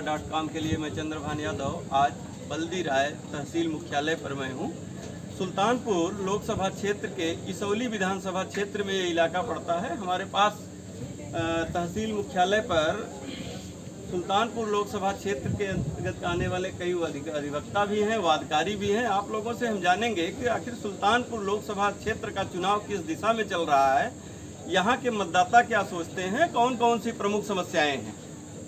खबर.com के लिए मैं चंद्रभान यादव। आज बल्दी राय तहसील मुख्यालय पर मैं हूँ। सुल्तानपुर लोकसभा क्षेत्र के इसौली विधानसभा क्षेत्र में ये इलाका पड़ता है। हमारे पास तहसील मुख्यालय पर सुल्तानपुर लोकसभा क्षेत्र के अंतर्गत आने वाले कई अधिवक्ता भी हैं, वादकारी भी हैं। आप लोगों से हम जानेंगे कि आखिर सुल्तानपुर लोकसभा क्षेत्र का चुनाव किस दिशा में चल रहा है, यहाँ के मतदाता क्या सोचते हैं, कौन कौन सी प्रमुख समस्याएं हैं।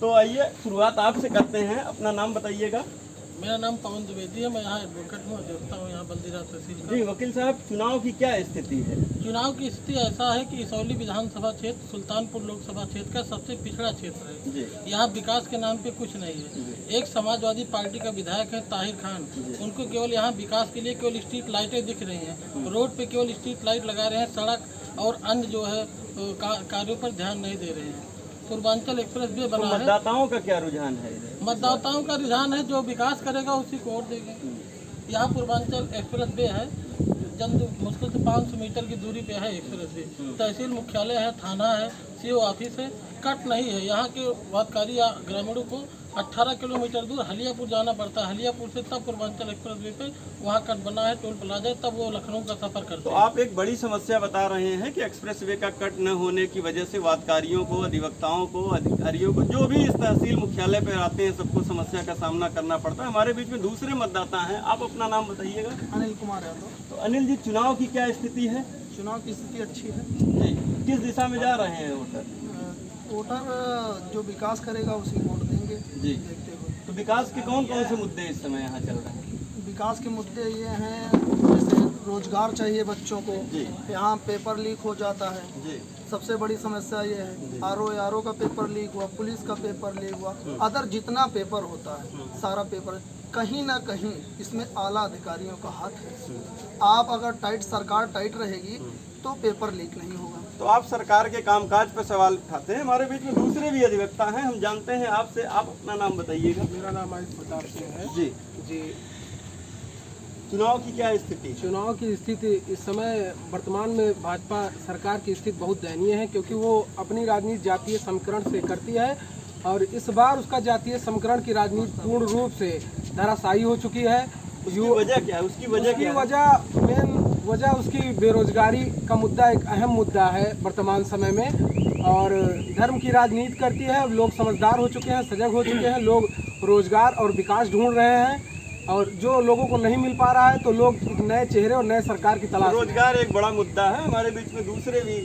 तो आइए शुरुआत आपसे करते हैं। अपना नाम बताइएगा। मेरा नाम पवन द्विवेदी है। मैं यहाँ एडवोकेट हूँ, अधिवक्ता हूँ यहाँ बल्दी राय तहसील का। जी वकील साहब, चुनाव की क्या स्थिति है? चुनाव की स्थिति ऐसा है कि इसौली विधानसभा क्षेत्र सुल्तानपुर लोकसभा क्षेत्र का सबसे पिछड़ा क्षेत्र है जी। यहाँ विकास के नाम पे कुछ नहीं है। एक समाजवादी पार्टी का विधायक है ताहिर खान, उनको केवल यहाँ विकास के लिए केवल स्ट्रीट लाइटें दिख रही हैं। रोड पे केवल स्ट्रीट लाइट लगा रहे हैं, सड़क और अन्य जो है कार्यों पर ध्यान नहीं दे रहे हैं। पूर्वांचल एक्सप्रेस वे बना है। मतदाताओं का क्या रुझान है? मतदाताओं का रुझान है जो विकास करेगा उसी को वोट देंगे। यहाँ पूर्वांचल एक्सप्रेस वे है, चंद मुश्किल से 500 मीटर की दूरी पे है एक्सप्रेस वे। तहसील मुख्यालय है, थाना है, सीओ ऑफिस है, कट नहीं है। यहाँ के वादकारी या ग्रामीणों को 18 किलोमीटर दूर हलियापुर जाना पड़ता है। हलियापुर से तब पूर्वांचल एक्सप्रेस वे पे वहाँ कट बना है, टोल प्लाजा है, तब वो लखनऊ का सफर करते हैं। तो आप एक बड़ी समस्या बता रहे हैं कि एक्सप्रेस वे का कट न होने की वजह से वादकारियों को, अधिवक्ताओं को, अधिकारियों को, जो भी इस तहसील मुख्यालय पर आते हैं, सबको समस्या का सामना करना पड़ता है। हमारे बीच में दूसरे मतदाता हैं, आप अपना नाम बताइएगा। अनिल कुमार यादव। तो अनिल जी, चुनाव की क्या स्थिति है? चुनाव की स्थिति अच्छी है जी। किस दिशा में जा रहे हैं वोटर? वोटर जो विकास करेगा उसी वोट देंगे। जी। देखते हुए तो विकास के कौन कौन से मुद्दे इस समय यहाँ चल रहे हैं? विकास के मुद्दे ये हैं, जैसे रोजगार चाहिए बच्चों को। जी। यहाँ पेपर लीक हो जाता है, जी। सबसे बड़ी समस्या ये है। आरओ का पेपर लीक हुआ, पुलिस का पेपर लीक हुआ, अदर जितना पेपर होता है सारा पेपर कहीं ना कहीं इसमें आला अधिकारियों का हाथ है। आप अगर सरकार टाइट रहेगी तो पेपर लीक नहीं होगा। तो आप सरकार के कामकाज पर सवाल उठाते हैं। हमारे बीच में दूसरे भी अधिवक्ता हैं, हम जानते हैं आपसे। आप अपना नाम बताइएगा। मेरा नाम आयुष प्रताप सिंह है। जी। जी। चुनाव की क्या स्थिति? चुनाव की स्थिति इस समय वर्तमान में भाजपा सरकार की स्थिति बहुत दयनीय है, क्योंकि वो अपनी राजनीति जातीय समीकरण से करती है और इस बार उसका जातीय समीकरण की राजनीति पूर्ण रूप से धराशायी हो चुकी है। उसकी वजह क्या है? उसकी मेन वजह उसकी बेरोजगारी का मुद्दा एक अहम मुद्दा है वर्तमान समय में। और धर्म की राजनीति करती है। लोग समझदार हो चुके हैं, सजग हो चुके हैं, लोग रोजगार और विकास ढूंढ रहे हैं और जो लोगों को नहीं मिल पा रहा है तो लोग एक नए चेहरे और नए सरकार की तलाश। रोजगार एक बड़ा मुद्दा है। हमारे बीच में दूसरे भी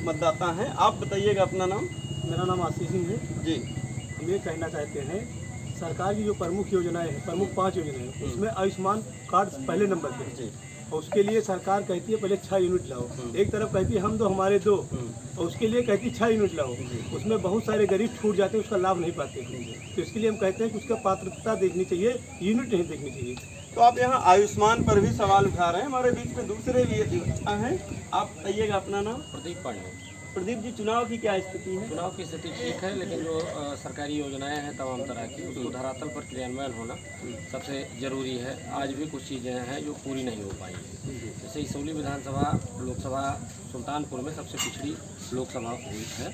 मतदाता हैं, आप बताइएगा अपना नाम। मेरा नाम आशीष सिंह है। जी। हम ये कहना चाहते हैं, सरकार की जो प्रमुख योजनाएं हैं, प्रमुख 5 योजनाएं, उसमें आयुष्मान कार्ड पहले नंबर पे है। और उसके लिए सरकार कहती है पहले 6 यूनिट लाओ। एक तरफ कहती है हम दो हमारे दो, और उसके लिए कहती है 6 यूनिट लाओ। उसमें बहुत सारे गरीब छूट जाते हैं, उसका लाभ नहीं पाते। तो इसके लिए हम कहते हैं कि उसका पात्रता देखनी चाहिए, यूनिट नहीं देखनी चाहिए। तो आप यहाँ आयुष्मान पर भी सवाल उठा रहे हैं। हमारे बीच में दूसरे भी अधिवक्ता हैं, आप बताइएगा अपना नाम। प्रदीप पांडे। प्रदीप जी, चुनाव की क्या स्थिति है? चुनाव की स्थिति ठीक है, लेकिन जो सरकारी योजनाएं हैं तमाम तरह की, उसको धरातल पर क्रियान्वयन होना सबसे ज़रूरी है। आज भी कुछ चीज़ें हैं जो पूरी नहीं हो पाई हैं। जैसे इसौली विधानसभा लोकसभा सुल्तानपुर में सबसे पिछड़ी लोकसभा हुई है,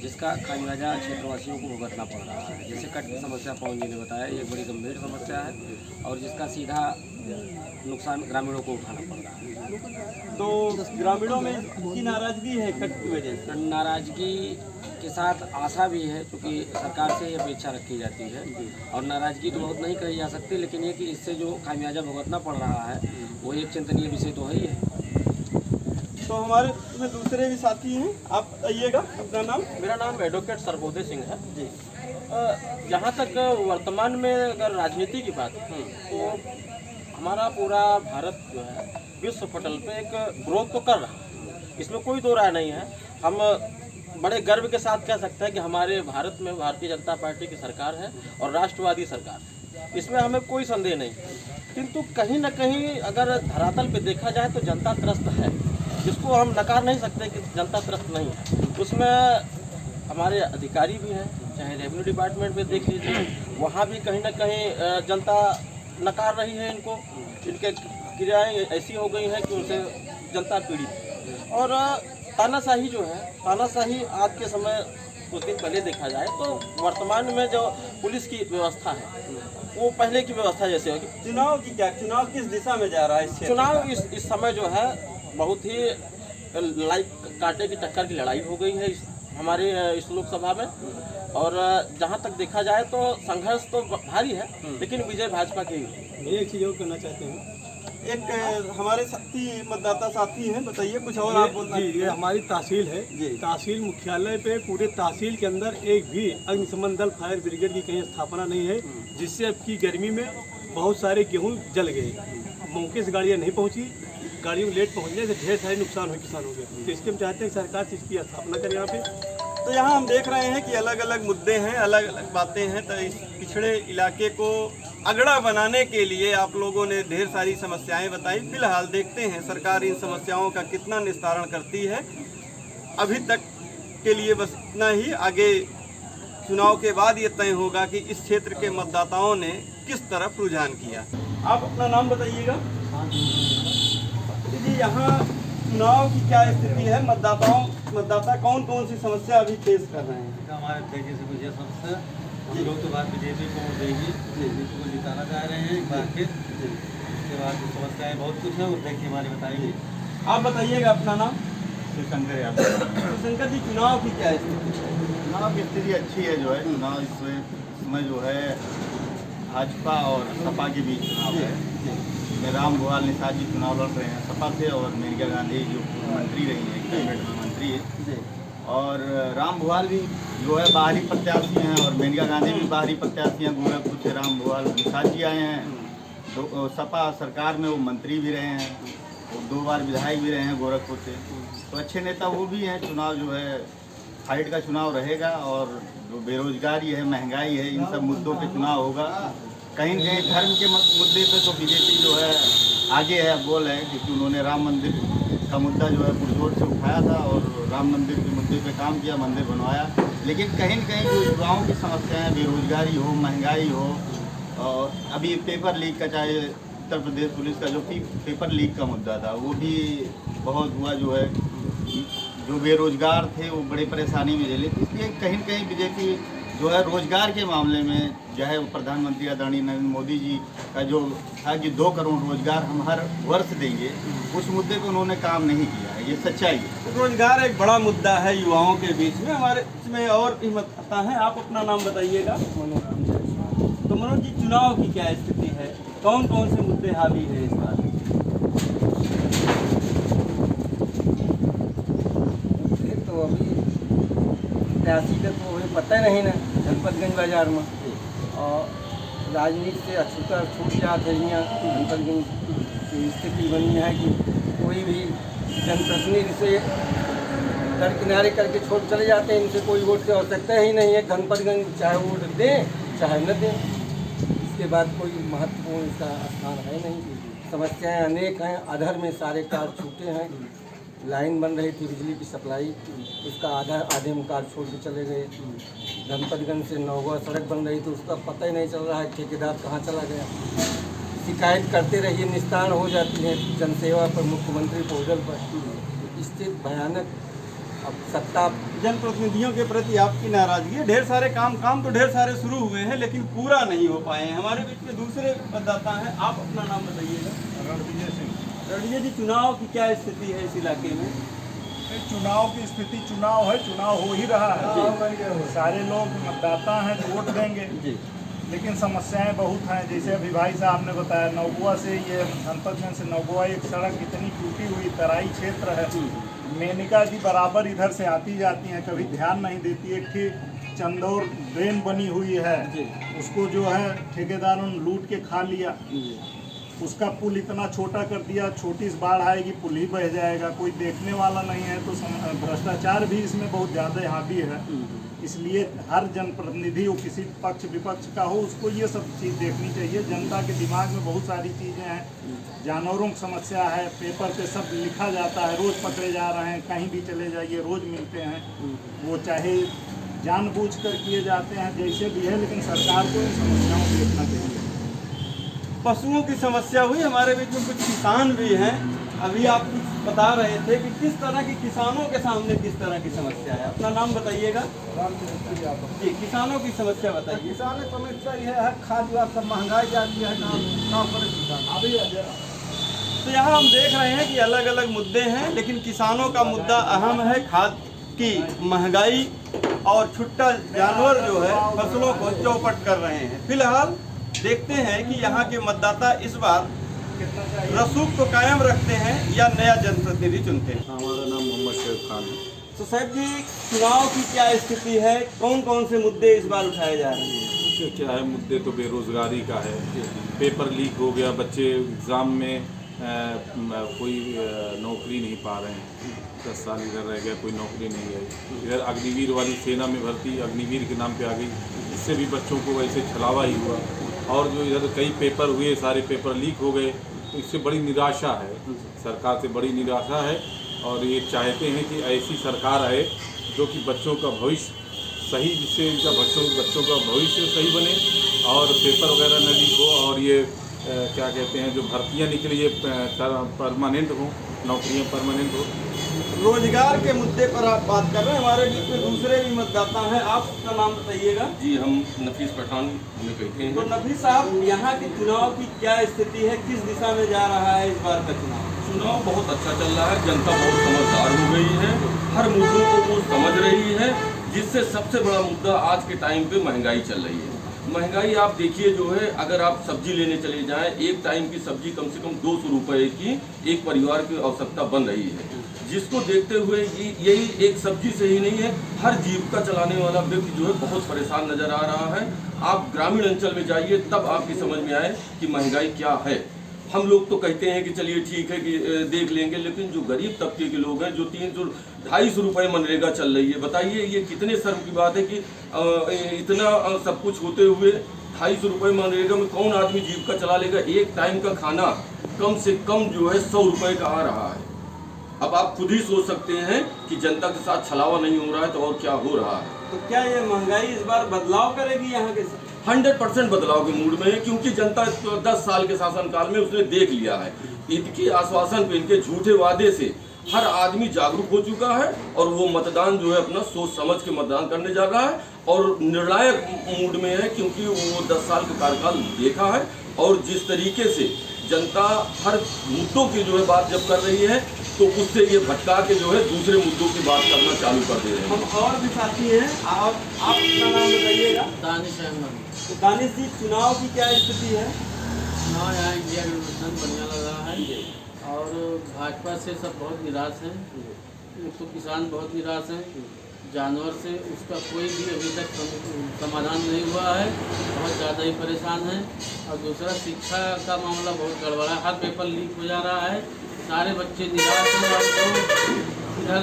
जिसका खामियाजा क्षेत्रवासियों को भुगतना पड़ रहा है। जैसे कट की समस्या पवन जी ने बताया, ये एक बड़ी गंभीर समस्या है और जिसका सीधा नुकसान ग्रामीणों को उठाना पड़ रहा है। तो ग्रामीणों में की नाराजगी है कट की वजह से। नाराजगी के साथ आशा भी है, क्योंकि सरकार से ये अपेक्षा रखी जाती है और नाराजगी तो बहुत नहीं कही जा सकती, लेकिन ये कि इससे जो खामियाजा भुगतना पड़ रहा है वो एक चिंतनीय विषय तो है ही है। तो हमारे में दूसरे भी साथी हैं, आप बताइएगा अपना नाम। मेरा नाम एडवोकेट सर्वोदय सिंह है। जी। जहाँ तक वर्तमान में अगर राजनीति की बात है तो हमारा पूरा भारत जो है विश्व पटल पे एक ग्रोथ तो कर रहा है, इसमें कोई दो राय नहीं है। हम बड़े गर्व के साथ कह सकते हैं कि हमारे भारत में भारतीय जनता पार्टी की सरकार है और राष्ट्रवादी सरकार है, इसमें हमें कोई संदेह नहीं। किंतु कहीं ना कहीं अगर धरातल पे देखा जाए तो जनता त्रस्त है, जिसको हम नकार नहीं सकते कि जनता त्रस्त नहीं है। उसमें हमारे अधिकारी भी हैं, चाहे रेवेन्यू डिपार्टमेंट में देख लीजिए, वहाँ भी कहीं ना कहीं जनता नकार रही है इनको। इनके क्रियाएं ऐसी हो गई हैं कि उनसे जनता पीड़ित है। और तानाशाही जो है, तानाशाही आज के समय कुछ दिन पहले देखा जाए तो वर्तमान में जो पुलिस की व्यवस्था है वो पहले की व्यवस्था जैसे है कि चुनाव किस दिशा में जा रहा है इस क्षेत्र चुनाव का? इस समय जो है बहुत ही लाइक कांटे की टक्कर की लड़ाई हो गई है हमारे इस लोकसभा में। और जहां तक देखा जाए तो संघर्ष तो भारी है, लेकिन विजय भाजपा की है। मैं एक चीज़ और कहना चाहते हैं। एक हमारे मतदाता साथी हैं, बताइए कुछ और आप बोलना। जी, ये हमारी तहसील है। जी। तहसील मुख्यालय पे पूरे तहसील के अंदर एक भी अग्निशमन दल फायर ब्रिगेड की कहीं स्थापना नहीं है, जिससे अब की गर्मी में बहुत सारे गेहूं जल गए। मौके से गाड़ियां नहीं पहुंची, गाड़ियों में लेट पहुंचने से ढेर सारे नुकसान हुए किसानों के। तो इसके हम चाहते हैं कि सरकार से इसकी स्थापना करे यहाँ पे। तो यहाँ हम देख रहे हैं कि अलग अलग मुद्दे हैं, अलग अलग बातें हैं। तो इस पिछड़े इलाके को अगड़ा बनाने के लिए आप लोगों ने ढेर सारी समस्याएं बताई। फिलहाल देखते हैं सरकार इन समस्याओं का कितना निस्तारण करती है। अभी तक के लिए बस इतना ही। आगे चुनाव के बाद ये तय होगा कि इस क्षेत्र के मतदाताओं ने किस तरफ रुझान किया। आप अपना नाम बताइएगा। जी, यहाँ चुनाव की क्या स्थिति है? मतदाता कौन कौन सी समस्या अभी फेस कर रहे हैं? हमारे देखिए से मुझे समस्या हम लोग तो बात बीजेपी को वोट देंगे, बीजेपी को जिताना चाह रहे हैं एक बार फिर। उसके बाद समस्याएं बहुत कुछ है, और देखिए हमारी बताएंगे। आप बताइएगा अपना नाम। शंकर यादव। शंकर जी, चुनाव की क्या स्थिति है? चुनाव की स्थिति अच्छी है। जो है चुनाव इस समय जो है भाजपा और सपा के बीच चुनाव है। में राम भुआल निषाद जी चुनाव लड़ रहे हैं सपा से, और मेनका गांधी जो मंत्री रही हैं, कैबिनेट में मंत्री है। और राम भुआल भी जो है बाहरी प्रत्याशी हैं, और मेनका गांधी भी बाहरी प्रत्याशी हैं। गोरखपुर से राम भुआल निषाद जी आए हैं। सपा सरकार में वो मंत्री भी रहे हैं, वो 2 बार विधायक भी रहे हैं गोरखपुर से। तो अच्छे नेता वो भी हैं। चुनाव जो है फाइट का चुनाव रहेगा, और जो बेरोजगारी है, महंगाई है, इन सब मुद्दों पे चुनाव होगा। कहीं न कहीं धर्म के मुद्दे पे तो बीजेपी जो है आगे है, बोल है, क्योंकि उन्होंने राम मंदिर का मुद्दा जो है पुरजोर से उठाया था, और राम मंदिर के मुद्दे पे काम किया, मंदिर बनवाया। लेकिन कहीं न कहीं जो युवाओं की समस्याएं, बेरोजगारी हो, महंगाई हो, और अभी पेपर लीक का, चाहे उत्तर प्रदेश पुलिस का जो पेपर लीक का मुद्दा था, वो भी बहुत हुआ। जो है जो बेरोजगार थे वो बड़े परेशानी में झेले। इसलिए कहीं न कहीं बीजेपी जो है रोजगार के मामले में, चाहे वो प्रधानमंत्री आदरणीय नरेंद्र मोदी जी का जो था कि 2 करोड़ रोजगार हम हर वर्ष देंगे, उस मुद्दे पे उन्होंने काम नहीं किया है। ये सच्चाई है। रोजगार एक बड़ा मुद्दा है युवाओं के बीच में। हमारे इसमें और भी मतदाता हैं। आप अपना नाम बताइएगा। तो मनोज जी, चुनाव की क्या स्थिति है? कौन कौन से मुद्दे हावी है इस बार? तो अभी प्रत्याशी का तो हमें पता नहीं ना जनपदगंज बाजार में, और राजनीति से अछूता छूट जाते हैं। यहाँ जनपदगंज की स्थिति बनी है कि कोई भी जनप्रतिनिधि से दर किनारे करके छोड़ चले जाते हैं। इनसे कोई वोट की आवश्यकता ही नहीं है। जनपदगंज चाहे वोट दें चाहे न दें, इसके बाद कोई महत्वपूर्ण इसका स्थान है नहीं। समस्याएं अनेक हैं। अधर में सारे कार्ड छूटे हैं। लाइन बन रही थी बिजली की सप्लाई, उसका आधे में कार्ड छोड़ के चले गए। जनपदगंज से नौगवा सड़क बन रही थी, उसका पता ही नहीं चल रहा है ठेकेदार कहाँ चला गया। शिकायत करते रहिए, निस्तारण हो जाती है जनसेवा पर, मुख्यमंत्री पोर्टल पर। स्थिति भयानक। अब सत्ता जनप्रतिनिधियों के प्रति आपकी नाराजगी है। ढेर सारे काम तो ढेर सारे शुरू हुए हैं, लेकिन पूरा नहीं हो पाए हैं। हमारे बीच में दूसरे मतदाता हैं। आप अपना नाम बताइएगा। रणविजय सिंह। रणविजय जी, चुनाव की क्या स्थिति है इस इलाके में? चुनाव की स्थिति, चुनाव है, चुनाव हो ही रहा है। सारे लोग मतदाता हैं जो वोट देंगे, लेकिन समस्याएं बहुत हैं। जैसे अभी भाई साहब ने बताया, नौगुआ से ये जनपदगंज से नौगुआ एक सड़क इतनी टूटी हुई, तराई क्षेत्र है। मेनिका जी बराबर इधर से आती जाती हैं, कभी ध्यान नहीं देती। एक ठीक चंदौर ड्रेन बनी हुई है, उसको जो है ठेकेदारों ने लूट के खा लिया। उसका पुल इतना छोटा कर दिया, छोटी सी बाढ़ आएगी पुल ही बह जाएगा। कोई देखने वाला नहीं है। तो भ्रष्टाचार भी इसमें बहुत ज़्यादा हावी है। इसलिए हर जनप्रतिनिधि हो, किसी पक्ष विपक्ष का हो, उसको ये सब चीज़ देखनी चाहिए। जनता के दिमाग में बहुत सारी चीज़ें हैं। जानवरों की समस्या है, पेपर पे सब लिखा जाता है, रोज़ पकड़े जा रहे हैं, कहीं भी चले जाइए रोज़ मिलते हैं। वो चाहे जानबूझकर किए जाते हैं, जैसे भी है, लेकिन सरकार को इन समस्याओं को देखना चाहिए। पशुओं की समस्या हुई। हमारे बीच में कुछ किसान भी हैं। अभी आप कुछ बता रहे थे कि किस तरह की किसानों के सामने किस तरह की समस्या है। अपना नाम बताइएगा। जी, किसानों की समस्या बताइए। किसान की समस्या यह है, खाद सब महंगाई जाती है, काम करे किसान। तो यहाँ हम देख रहे हैं कि अलग अलग मुद्दे हैं, लेकिन किसानों का मुद्दा अहम है, खाद की महंगाई और छुट्टा जानवर जो है फसलों को चौपट कर रहे हैं। फिलहाल देखते हैं कि यहाँ के मतदाता इस बार रसूख को कायम रखते हैं या नया जनप्रतिनिधि चुनते हैं। हमारा नाम मोहम्मद शेख खान है। तो साहब जी, चुनाव की क्या स्थिति है, कौन कौन से मुद्दे इस बार उठाए जा रहे हैं? मुद्दे क्या है? मुद्दे तो बेरोजगारी का है, पेपर लीक हो गया, बच्चे एग्ज़ाम में कोई नौकरी नहीं पा रहे हैं, 10 साल इधर रह गया, कोई नौकरी नहीं है। इधर अग्निवीर वाली सेना में भर्ती अग्निवीर के नाम पे आ गई, इससे भी बच्चों को वैसे छलावा ही हुआ। और जो इधर कई पेपर हुए, सारे पेपर लीक हो गए, तो इससे बड़ी निराशा है, सरकार से बड़ी निराशा है। और ये चाहते हैं कि ऐसी सरकार आए जो कि बच्चों का भविष्य सही, जिससे इनका बच्चों का भविष्य सही बने और पेपर वगैरह न लीक हो, और ये क्या कहते हैं, जो भर्तियाँ निकली ये परमानेंट हो, नौकरियाँ परमानेंट हो। रोजगार के मुद्दे पर आप बात कर रहे हैं, हमारे बीच में दूसरे भी मतदाता हैं। आप अपना नाम बताइएगा। जी, हम नफीस पठान हमें कहते हैं। तो नफीस साहब, यहाँ के चुनाव की क्या स्थिति है, किस दिशा में जा रहा है इस बार का चुनाव? चुनाव बहुत अच्छा चल रहा है, जनता बहुत समझदार हो गई है, हर मुद्दों को वो समझ रही है, जिससे सबसे बड़ा मुद्दा आज के टाइम पे महंगाई चल रही है। महंगाई आप देखिए जो है, अगर आप सब्जी लेने चले जाएं, एक टाइम की सब्जी कम से कम 200 रुपये की एक परिवार की आवश्यकता बन रही है, जिसको देखते हुए यही एक सब्जी से ही नहीं है, हर जीविका चलाने वाला व्यक्ति जो है बहुत परेशान नजर आ रहा है। आप ग्रामीण अंचल में जाइए, तब आपकी समझ में आए कि महंगाई क्या है। हम लोग तो कहते हैं कि चलिए ठीक है कि देख लेंगे, लेकिन जो गरीब तबके के लोग हैं, जो 300-250 रुपये मनरेगा चल रही है, बताइए ये कितने शर्म की बात है कि इतना सब कुछ होते हुए 250 रुपये मनरेगा में कौन आदमी जीविका चला लेगा? एक टाइम का खाना कम से कम जो है 100 रुपये का आ रहा है। अब आप खुद ही सोच सकते हैं कि जनता के साथ छलावा नहीं हो रहा है तो और क्या हो रहा है। तो क्या ये महंगाई इस बार बदलाव करेगी यहाँ के? 100% बदलाव के मूड में है, क्योंकि जनता 10 साल के शासनकाल में उसने देख लिया है। इनके आश्वासन पे, इनके झूठे वादे से हर आदमी जागरूक हो चुका है और वो मतदान जो है अपना सोच समझ के मतदान करने जा रहा है और निर्णायक मूड में है, क्योंकि वो 10 साल का कार्यकाल देखा है। और जिस तरीके से जनता हर मुद्दों की जो है बात जब कर रही है, तो उससे ये भटका के जो है दूसरे मुद्दों की बात करना चालू कर दे रहे हैं। हम और भी साथी हैं, आप अपना नाम बताइएगा। दानिश अहमद। तो दानिश जी, चुनाव की क्या स्थिति है? चुनाव यहाँ इंडिया गठबंधन बढ़िया लग रहा है और भाजपा से सब बहुत निराश हैं। तो किसान बहुत निराश हैं, जानवर से उसका कोई भी अभी तक समाधान नहीं हुआ है, बहुत ज़्यादा ही परेशान हैं। और दूसरा, शिक्षा का मामला बहुत गड़बड़ा है, हर पेपर लीक हो जा रहा है, सारे बच्चे निराश हैं और लोग इधर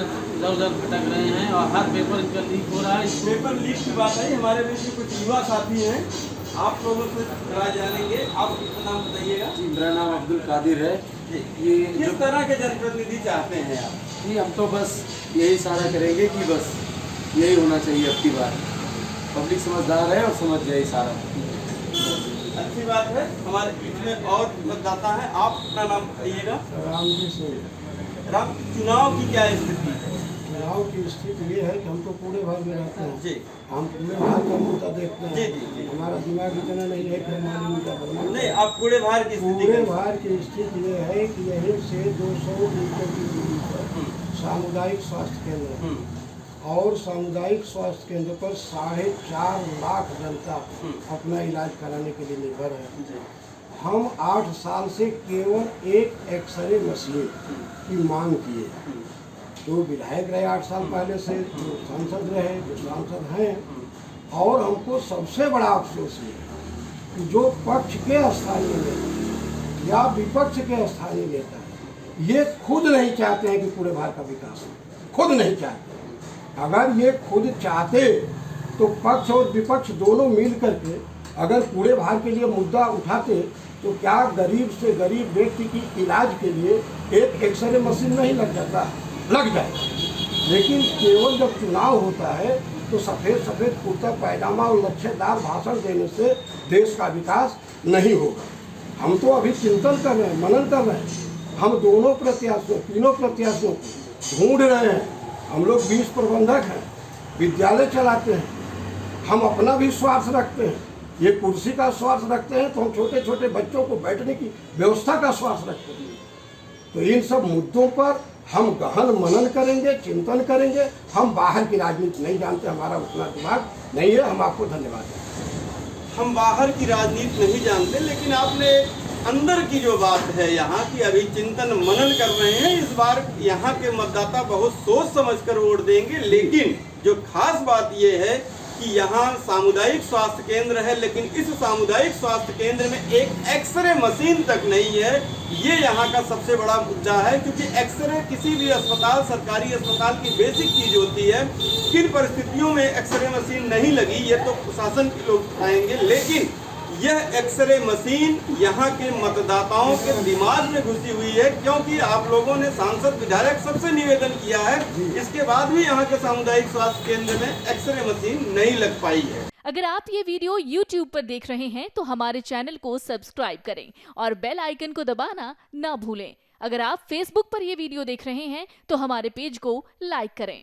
उधर भटक रहे हैं और हर पेपर इनका लीक हो रहा है। पेपर लीक की बात है, हमारे बीच में कुछ युवा साथी हैं, आप लोगों से राय जानेंगे। आप अपना नाम बताइएगा। जी, मेरा नाम अब्दुल कादिर है। ये किस तरह के जनप्रतिनिधि चाहते हैं आप? जी, हम तो बस यही सारा करेंगे कि बस यही होना चाहिए अब की बार। पब्लिक समझदार है और समझ जाए सारा। अच्छी बात है। हमारे बीच में और मतदाता है, आप अपना नाम बताइएगा। राम, चुनाव की क्या स्थिति है? चुनाव की स्थिति ये है कि हम तो पूरे भर में रहते हैं जी, हम पूरे भार का मुद्दा देखते हैं। जी। हमारा दिमाग इतना नहीं है कि हमारी मुद्दा बदलाव। नहीं, आप पूरे भार की स्थिति पूरे भार की स्थिति ये है कि यहीं से 200 मीटर की दूरी पर सामुदायिक स्वास्थ्य केंद्र है और सामुदायिक स्वास्थ्य केंद्र पर 4.5 लाख जनता अपना इलाज कराने के लिए निर्भर है। हम 8 साल से केवल एक एक्सरे मशीन की मांग किए। जो विधायक रहे 8 साल पहले से, जो सांसद रहे, जो सांसद हैं, और हमको सबसे बड़ा अफसोस ये है कि जो पक्ष के स्थानीय नेता या विपक्ष के स्थानीय नेता है, ये खुद नहीं चाहते हैं कि पूरे भारत का विकास हो, खुद नहीं चाहते। अगर ये खुद चाहते तो पक्ष और विपक्ष दोनों मिल करके अगर पूरे भारत के लिए मुद्दा उठाते तो क्या गरीब से गरीब व्यक्ति की इलाज के लिए एक एक्सरे मशीन नहीं लग जाता? लग जाए। लेकिन केवल जब चुनाव होता है तो सफ़ेद कुर्ता पैजामा और लच्छेदार भाषण देने से देश का विकास नहीं होगा। हम तो अभी चिंतन कर रहे हैं, मनन कर रहे हैं हम दोनों प्रत्याशियों, तीनों प्रत्याशियों को ढूंढ रहे हैं। हम लोग 20 प्रबंधक हैं, विद्यालय चलाते हैं, हम अपना भी स्वार्थ रखते हैं, ये कुर्सी का स्वार्थ रखते हैं, तो हम छोटे छोटे बच्चों को बैठने की व्यवस्था का स्वार्थ रखते हैं। तो इन सब मुद्दों पर हम गहन मनन करेंगे, चिंतन करेंगे। हम बाहर की राजनीति नहीं जानते, हमारा उतना दिमाग नहीं है। हम आपको धन्यवाद दें। हम बाहर की राजनीति नहीं जानते, लेकिन आपने अंदर की जो बात है यहाँ की अभी चिंतन मनन कर रहे हैं। इस बार यहाँ के मतदाता बहुत सोच समझकर वोट देंगे, लेकिन जो खास बात ये है कि यहाँ सामुदायिक स्वास्थ्य केंद्र है, लेकिन इस सामुदायिक स्वास्थ्य केंद्र में एक एक्सरे मशीन तक नहीं है। ये यहाँ का सबसे बड़ा मुद्दा है, क्योंकि एक्सरे किसी भी अस्पताल, सरकारी अस्पताल की बेसिक चीज होती है। किन परिस्थितियों में एक्सरे मशीन नहीं लगी ये तो प्रशासन के लोग बताएंगे, लेकिन यह एक्सरे मशीन यहाँ के मतदाताओं के दिमाग में घुसी हुई है, क्योंकि आप लोगों ने सांसद विधायक सबसे निवेदन किया है, इसके बाद भी यहाँ के सामुदायिक स्वास्थ्य केंद्र में एक्सरे मशीन नहीं लग पाई है। अगर आप ये वीडियो YouTube पर देख रहे हैं तो हमारे चैनल को सब्सक्राइब करें और बेल आइकन को दबाना ना भूलें। अगर आप Facebook पर ये वीडियो देख रहे हैं तो हमारे पेज को लाइक करें।